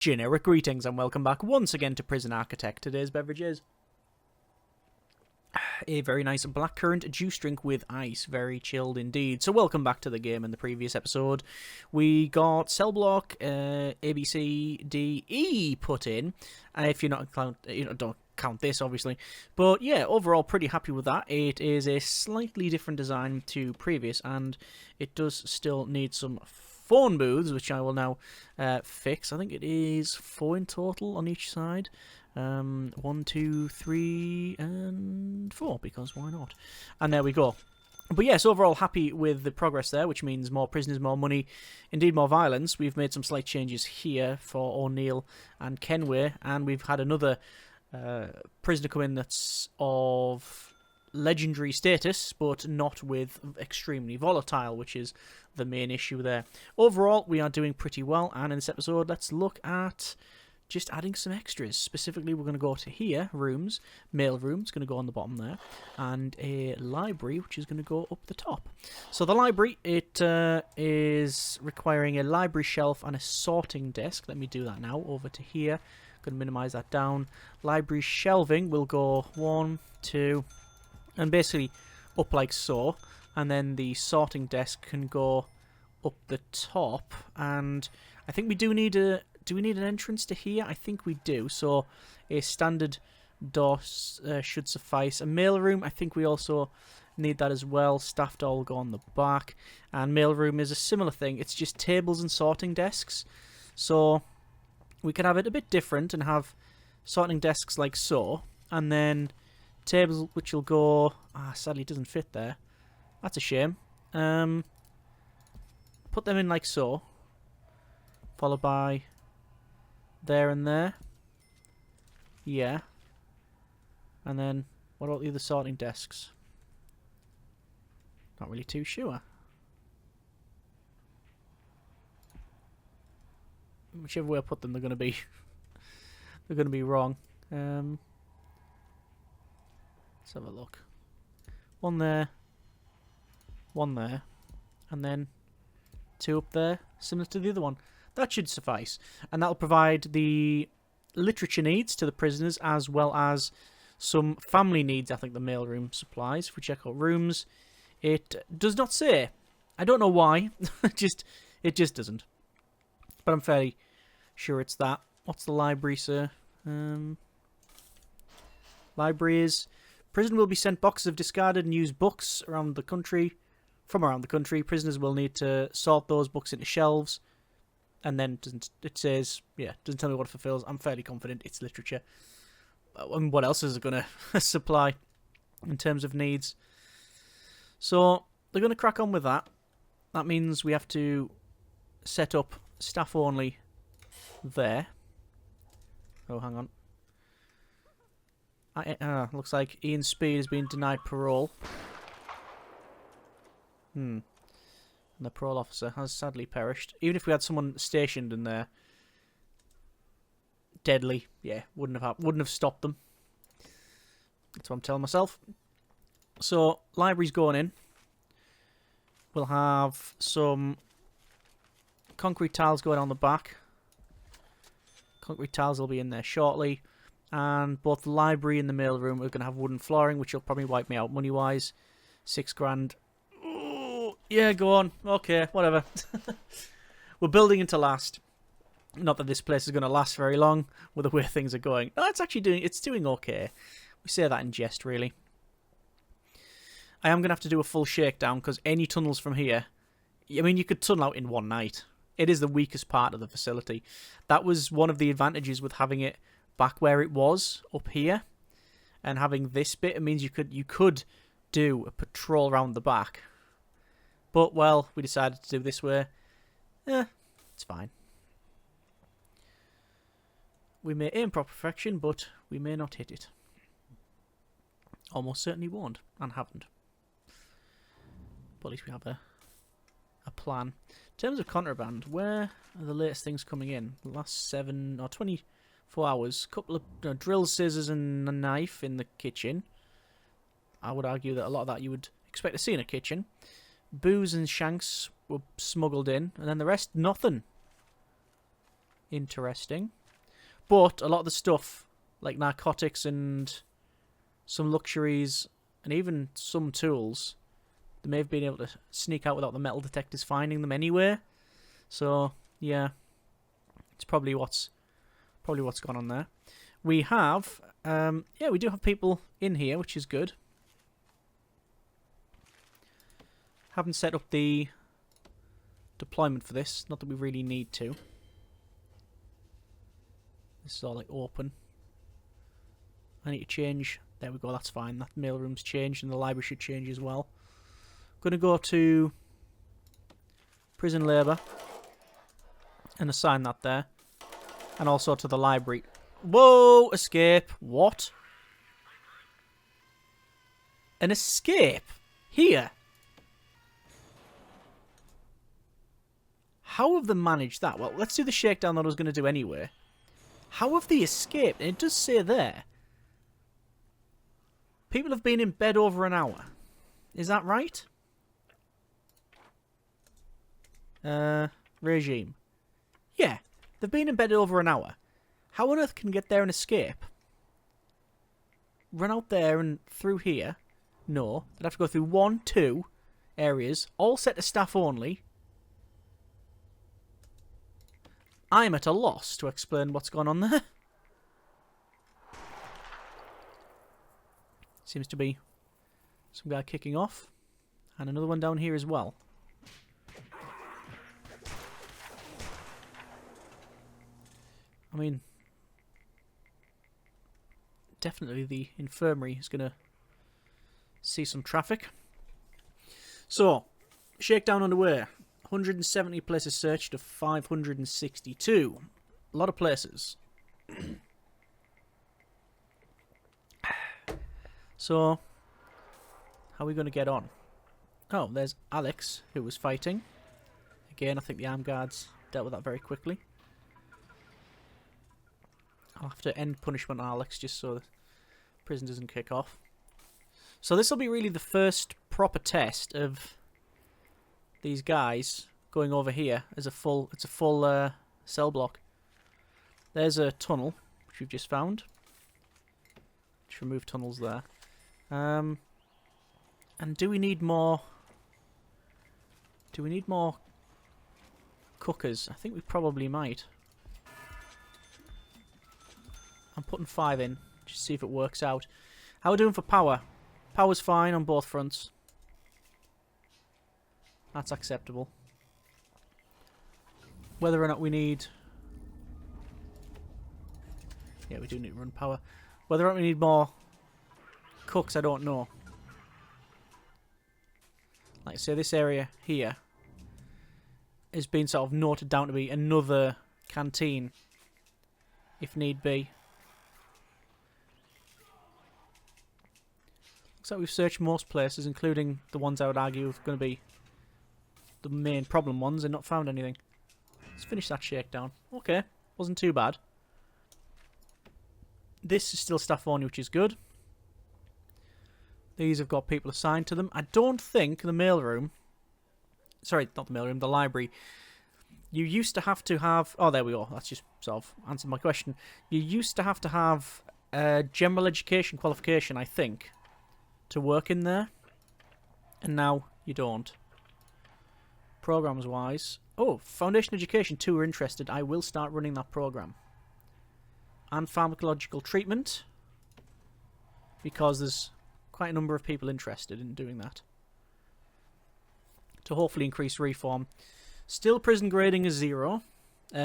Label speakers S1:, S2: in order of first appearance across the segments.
S1: Generic greetings and welcome back once again to Prison Architect. Today's beverage is a very nice blackcurrant juice drink with ice. Very chilled indeed. So welcome back to the game. In the previous episode, we got cell block A, B, C, D, E put in. If you're not don't count this obviously. But yeah, overall pretty happy with that. It is a slightly different design to previous and it does still need some phone booths, which I will now fix. I think it is 4 in total on each side. 1, 2, 3, and 4, because why not? And there we go. But yes, overall happy with the progress there, which means more prisoners, more money, indeed more violence. We've made some slight changes here for O'Neill and Kenway, and we've had another prisoner come in that's of legendary status, but not with extremely volatile, which is the main issue there. Overall, we are doing pretty well, and in this episode, let's look at just adding some extras. Specifically, we're going to go to here, rooms, mail room, it's going to go on the bottom there, and a library, which is going to go up the top. So the library, it is requiring a library shelf and a sorting desk. Let me do that now, over to here. Going to minimise that down. Library shelving will go 1, 2, and basically up like so, and then the sorting desk can go up the top, and I think we do need a... Do we need an entrance to here? I think we do. So a standard door should suffice. A mailroom, I think we also need that as well. Staff door will go on the back. And mailroom is a similar thing. It's just tables and sorting desks. So we could have it a bit different and have sorting desks like so. And then tables which will go... sadly it doesn't fit there. That's a shame. Put them in like so. Followed by... there and there. Yeah. And then, what about the other sorting desks? Not really too sure. Whichever way I put them, they're going to be... they're going to be wrong. Let's have a look. One there. One there. And then 2 up there, similar to the other one. That should suffice, and that'll provide the literature needs to the prisoners as well as some family needs. I think the mailroom supplies. If we check out rooms, it does not say. I don't know why. it just doesn't. But I'm fairly sure it's that. What's the library, sir? Library is prison will be sent boxes of discarded and used books around the country. From around the country, prisoners will need to sort those books into shelves. And then it says, yeah, doesn't tell me what it fulfills. I'm fairly confident it's literature. And what else is it going to supply in terms of needs? So they're going to crack on with that. That means we have to set up staff only there. Oh, hang on. Looks like Ian Speed has been denied parole. And the parole officer has sadly perished. Even if we had someone stationed in there, deadly, yeah, wouldn't have stopped them. That's what I'm telling myself. So library's going in. We'll have some concrete tiles going on the back. Concrete tiles will be in there shortly, and both the library and the mailroom are going to have wooden flooring, which will probably wipe me out money wise. £6,000. Yeah, go on. Okay, whatever. We're building into last. Not that this place is going to last very long with the way things are going. No, it's actually doing okay. We say that in jest, really. I am going to have to do a full shakedown because any tunnels from here, I mean, you could tunnel out in one night. It is the weakest part of the facility. That was one of the advantages with having it back where it was, up here. And having this bit, it means you could do a patrol around the back. But, well, we decided to do this way. It's fine. We may aim for perfection, but we may not hit it. Almost certainly won't, and haven't. But at least we have a plan. In terms of contraband, where are the latest things coming in? The last 7 or 24 hours. A couple of drills, scissors, and a knife in the kitchen. I would argue that a lot of that you would expect to see in a kitchen. Booze and shanks were smuggled in, and then the rest, nothing. Interesting. But a lot of the stuff, like narcotics and some luxuries, and even some tools, they may have been able to sneak out without the metal detectors finding them anyway. So, yeah. It's probably what's gone on there. We have, we do have people in here, which is good. Haven't set up the deployment for this. Not that we really need to. This is all like open. I need to change. There we go, that's fine. That mailroom's changed and the library should change as well. Going to go to prison labour and assign that there. And also to the library. Whoa! Escape. What? An escape? Here? How have they managed that? Well, let's do the shakedown that I was going to do anyway. How have they escaped? And it does say there. People have been in bed over an hour. Is that right? Regime. Yeah. They've been in bed over an hour. How on earth can you get there and escape? Run out there and through here? No. They'd have to go through 1, 2 areas, all set to staff only. I'm at a loss to explain what's gone on there. Seems to be some guy kicking off. And another one down here as well. I mean, definitely the infirmary is going to see some traffic. So, shakedown underway. 170 places searched of 562. A lot of places. So, how are we going to get on? Oh, there's Alex, who was fighting. Again, I think the armed guards dealt with that very quickly. I'll have to end punishment on Alex just so the prison doesn't kick off. So this will be really the first proper test of these guys going over here as a full. It's a full cell block. There's a tunnel which we've just found. Just remove tunnels there. And do we need more? Do we need more cookers? I think we probably might. I'm putting 5 in, just to see if it works out. How are we doing for power? Power's fine on both fronts. That's acceptable. Whether or not we need... Yeah, we do need to run power. Whether or not we need more cooks, I don't know. Like, say, this area here has been sort of noted down to be another canteen, if need be. Looks like we've searched most places, including the ones I would argue are going to be the main problem ones, and not found anything. Let's finish that shakedown. Okay, wasn't too bad. This is still staff only, which is good. These have got people assigned to them. I don't think the mailroom... Sorry, not the mailroom, the library. You used to have to have... Oh, there we go. That's just sort of answered my question. You used to have a general education qualification, I think, to work in there. And now you don't. Programs-wise... Oh, Foundation Education 2 are interested. I will start running that program. And pharmacological treatment. Because there's quite a number of people interested in doing that. To hopefully increase reform. Still prison grading is 0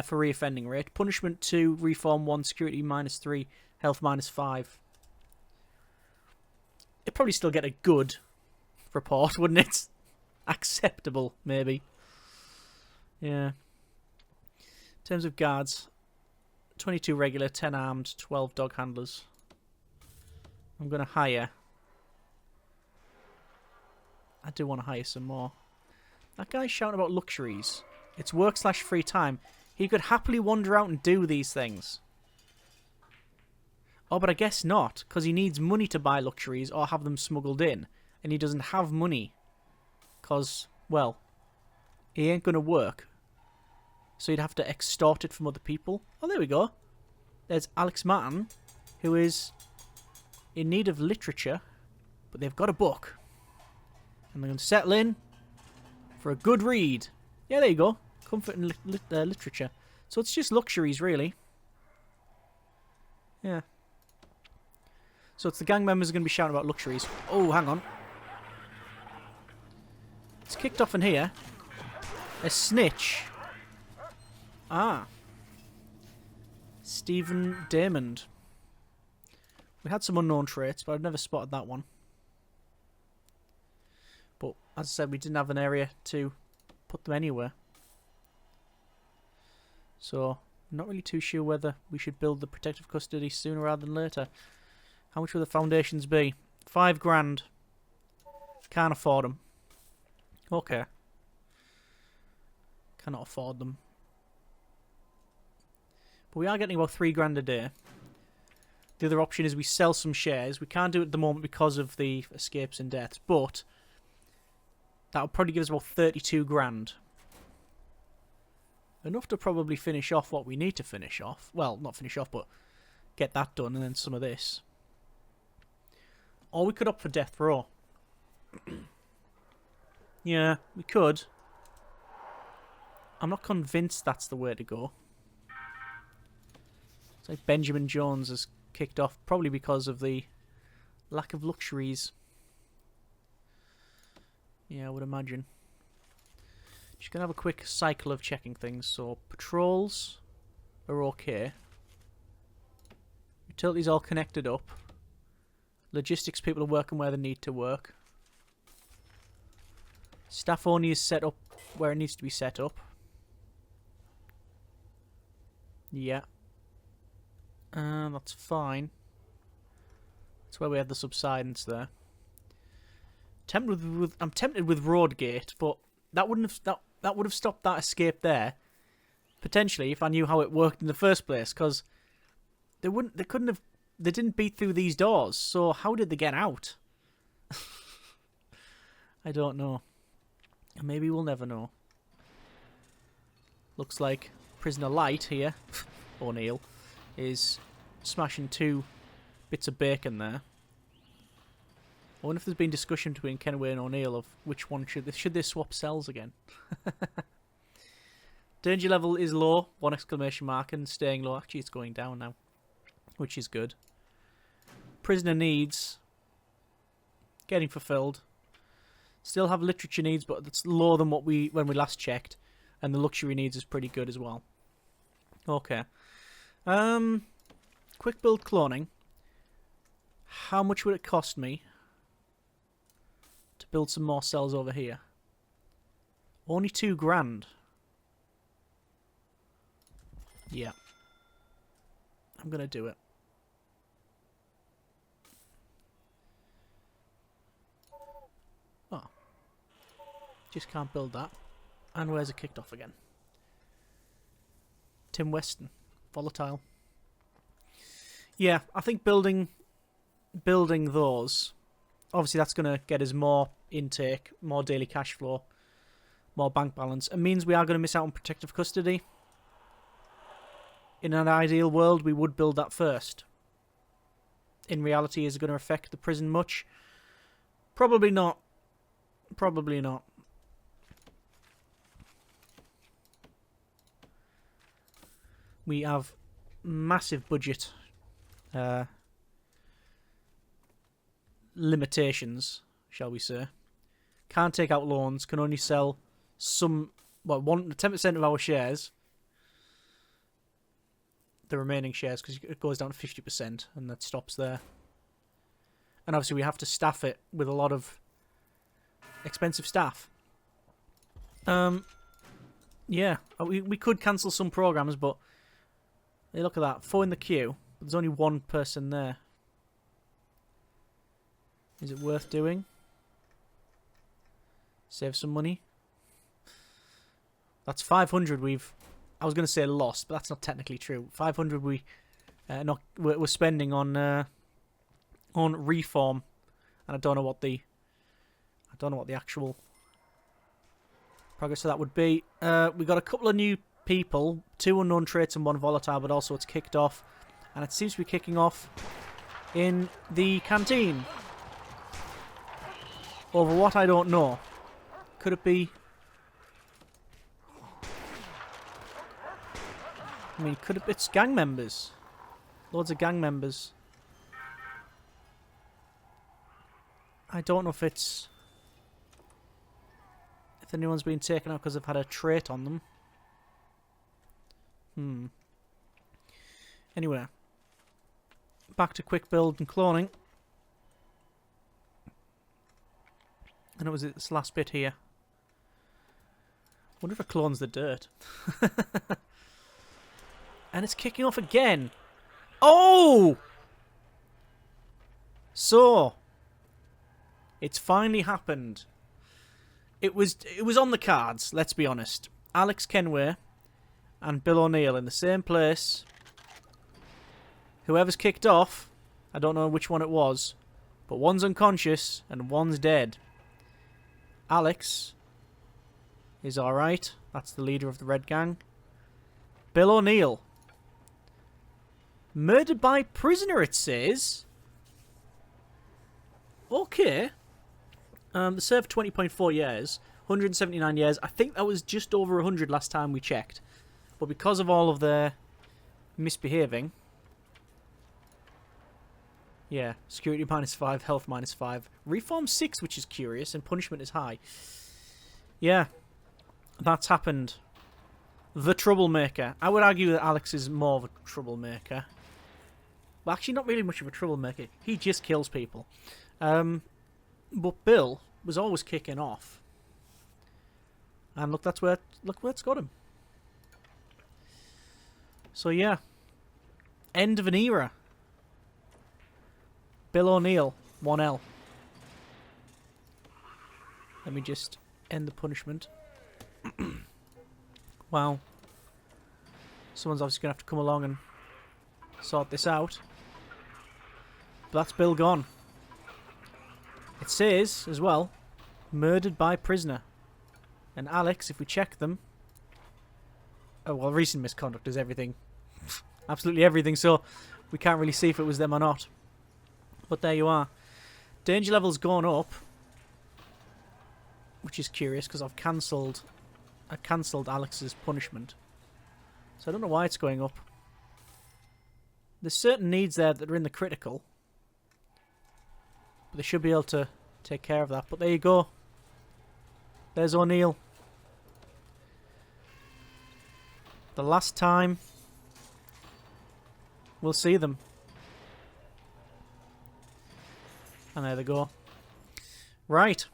S1: for reoffending rate. Punishment 2, reform 1, security -3, health -5. It'd probably still get a good report, wouldn't it? Acceptable, maybe. Yeah. In terms of guards, 22 regular, 10 armed, 12 dog handlers. I'm going to hire... I do want to hire some more. That guy's shouting about luxuries. It's work/free time. He could happily wander out and do these things. Oh, but I guess not, because he needs money to buy luxuries or have them smuggled in. And he doesn't have money. Because, well, he ain't going to work. So you'd have to extort it from other people. Oh, there we go. There's Alex Martin, who is in need of literature, but they've got a book. And they're going to settle in for a good read. Yeah, there you go. Comfort and literature. So it's just luxuries, really. Yeah. So it's the gang members are going to be shouting about luxuries. Oh, hang on. It's kicked off in here. A snitch. Ah. Stephen Damond. We had some unknown traits, but I've never spotted that one. But, as I said, we didn't have an area to put them anywhere. So, I'm not really too sure whether we should build the protective custody sooner rather than later. How much will the foundations be? 5 grand. Can't afford them. Okay. Cannot afford them. But we are getting about 3 grand a day. The other option is we sell some shares. We can't do it at the moment because of the escapes and deaths, but that'll probably give us about 32 grand. Enough to probably finish off what we need to finish off. Well, not finish off, but get that done and then some of this. Or we could opt for death row. Yeah, we could. I'm not convinced that's the way to go. It's like Benjamin Jones has kicked off, probably because of the lack of luxuries. Yeah, I would imagine. Just gonna have a quick cycle of checking things. So patrols are okay. Utilities all connected up. Logistics people are working where they need to work. Staff only is set up where it needs to be set up. Yeah. That's fine. That's where we had the subsidence there. I'm tempted with Roadgate, but that wouldn't have that would have stopped that escape there. Potentially, if I knew how it worked in the first place, because they didn't beat through these doors. So how did they get out? I don't know. Maybe we'll never know. Looks like Prisoner Light here, O'Neill, is smashing 2 bits of bacon there. I wonder if there's been discussion between Kenway and O'Neill of which one should they swap cells again. Danger level is low, 1 exclamation mark, and staying low. Actually, it's going down now, which is good. Prisoner needs getting fulfilled. Still have literature needs, but it's lower than when we last checked, and the luxury needs is pretty good as well. Okay. Quick build cloning. How much would it cost me to build some more cells over here? Only 2 grand. Yeah. I'm gonna do it. Oh. Just can't build that. And where's it kicked off again? Tim Weston. Volatile. Yeah, I think building those, obviously that's going to get us more intake, more daily cash flow, more bank balance. It means we are going to miss out on protective custody. In an ideal world, we would build that first. In reality, is it going to affect the prison much? Probably not. Probably not. We have massive budget limitations, shall we say. Can't take out loans, can only sell some, 10% of our shares. The remaining shares, because it goes down to 50%, and that stops there. And obviously we have to staff it with a lot of expensive staff. Yeah, we could cancel some programs, but hey, look at that, 4 in the queue, but there's only 1 person there. Is it worth doing? Save some money. That's 500 I was going to say lost, but that's not technically true. 500 we're spending on reform, and I don't know what the actual progress of that would be. We got a couple of new people, 2 unknown traits and 1 volatile, but also it's kicked off. And it seems to be kicking off in the canteen. Over what, I don't know. Could it be... I mean, could it... It's gang members. Loads of gang members. I don't know if it's... If anyone's been taken out because they've had a trait on them. Anyway. Back to quick build and cloning. And it was this last bit here. Wonder if it clones the dirt. And it's kicking off again. Oh! So, it's finally happened. It was on the cards, let's be honest. Alex Kenway and Bill O'Neill in the same place. Whoever's kicked off, I don't know which one it was, but one's unconscious and one's dead. Alex is alright. That's the leader of the Red Gang. Bill O'Neill. Murdered by prisoner, it says. Okay. They served 20.4 years. 179 years. I think that was just over 100 last time we checked. But because of all of their misbehaving... Yeah, security -5, health -5. Reform 6, which is curious, and punishment is high. Yeah, that's happened. The troublemaker. I would argue that Alex is more of a troublemaker. Well, actually, not really much of a troublemaker. He just kills people. But Bill was always kicking off. And look, look where it's got him. So yeah, end of an era. Bill O'Neill, 1L. Let me just end the punishment. Wow. Someone's obviously going to have to come along and sort this out. But that's Bill gone. It says, as well, murdered by prisoner. And Alex, if we check them... Oh, well, recent misconduct is everything. Absolutely everything, so we can't really see if it was them or not. But there you are. Danger level's gone up. Which is curious, because I cancelled Alex's punishment. So I don't know why it's going up. There's certain needs there that are in the critical. But they should be able to take care of that. But there you go. There's O'Neill. The last time we'll see them. And there they go. Right.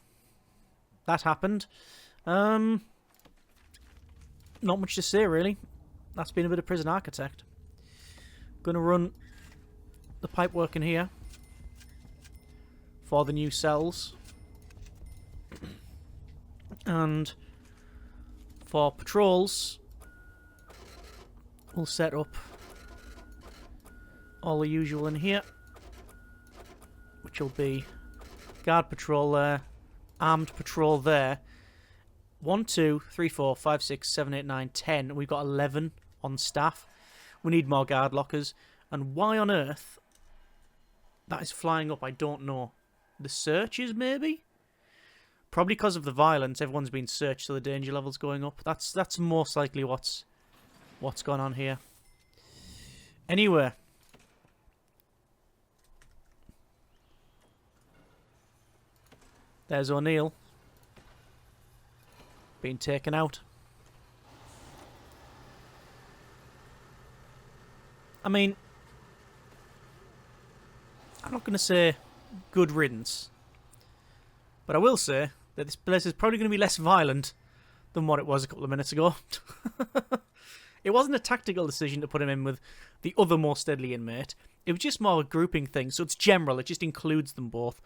S1: That happened. Not much to say, really. That's been a bit of Prison Architect. Gonna run the pipework in here for the new cells. And for patrols, we'll set up all the usual in here. Which will be guard patrol there, armed patrol there. 1, 2, 3, 4, 5, 6, 7, 8, 9, 10. We've got 11 on staff. We need more guard lockers. And why on earth that is flying up, I don't know. The searches, maybe? Probably because of the violence. Everyone's been searched, so the danger level's going up. That's most likely what's gone on here. Anyway. There's O'Neill. Being taken out. I mean, I'm not going to say good riddance. But I will say that this place is probably going to be less violent than what it was a couple of minutes ago. It wasn't a tactical decision to put him in with the other most deadly inmate. It was just more a grouping thing, so it's general. It just includes them both.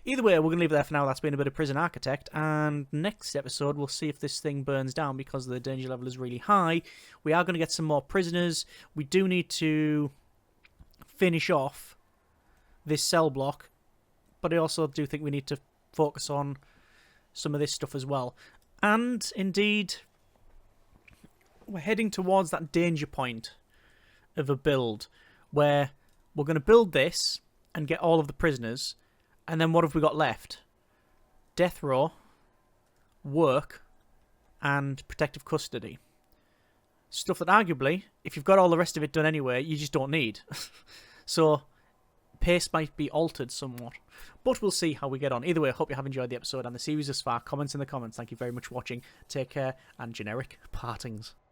S1: Either way, we're going to leave it there for now. That's been a bit of Prison Architect. And next episode, we'll see if this thing burns down because the danger level is really high. We are going to get some more prisoners. We do need to finish off this cell block. But I also do think we need to focus on some of this stuff as well. And, indeed, we're heading towards that danger point of a build where we're going to build this and get all of the prisoners, and then what have we got left? Death row, work, and protective custody. Stuff that arguably, if you've got all the rest of it done anyway, you just don't need. So, pace might be altered somewhat. But we'll see how we get on. Either way, I hope you have enjoyed the episode and the series thus far. Comments in the comments. Thank you very much for watching. Take care, and generic partings.